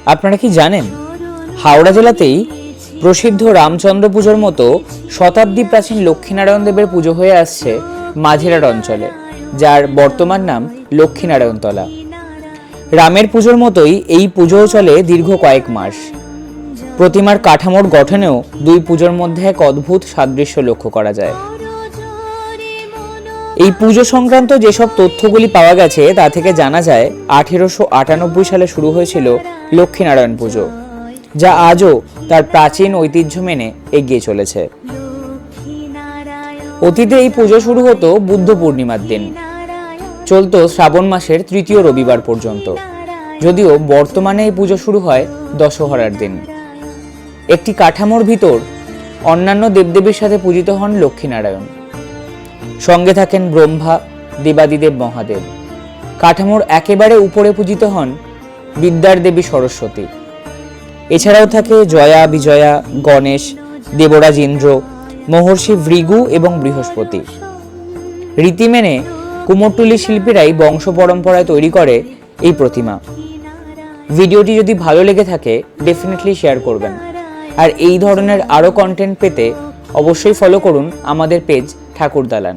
আপনারা কি জানেন, হাওড়া জেলাতেই প্রসিদ্ধ রামচন্দ্র পুজোর মতো শতাব্দী প্রাচীন লক্ষ্মীনারায়ণ দেবের পুজো হয়ে আসছে মাঝেরহাট অঞ্চলে, যার বর্তমান নাম লক্ষ্মীনারায়ণতলা। রামের পুজোর মতোই এই পুজোও চলে দীর্ঘ কয়েক মাস। প্রতিমার কাঠামোর গঠনেও দুই পুজোর মধ্যে এক অদ্ভুত সাদৃশ্য লক্ষ্য করা যায়। এই পুজো সংক্রান্ত যেসব তথ্যগুলি পাওয়া গেছে তা থেকে জানা যায় 1898 সালে শুরু হয়েছিল লক্ষ্মীনারায়ণ পুজো, যা আজও তার প্রাচীন ঐতিহ্য মেনে এগিয়ে চলেছে। অতীতে এই পুজো শুরু হতো বুদ্ধ পূর্ণিমার দিন, চলতো শ্রাবণ মাসের তৃতীয় রবিবার পর্যন্ত, যদিও বর্তমানে এই পুজো শুরু হয় দশহরার দিন। একটি কাঠামোর ভিতর অন্যান্য দেবদেবীর সাথে পূজিত হন লক্ষ্মীনারায়ণ, সঙ্গে থাকেন ব্রহ্মা, দেবাদিদেব মহাদেব। কাঠামোর একেবারে উপরে পূজিত হন বিদ্যার দেবী সরস্বতী। এছাড়াও থাকে জয়া, বিজয়া, গণেশ, দেবরাজ ইন্দ্র, মহর্ষি ভৃগু এবং বৃহস্পতি। রীতি মেনে কুমোরটুলি শিল্পীরাই বংশ পরম্পরায় তৈরি করে এই প্রতিমা। ভিডিওটি যদি ভালো লেগে থাকে ডেফিনেটলি শেয়ার করবেন, আর এই ধরনের আরও কন্টেন্ট পেতে অবশ্যই ফলো করুন আমাদের পেজ ঠাকুর দালান।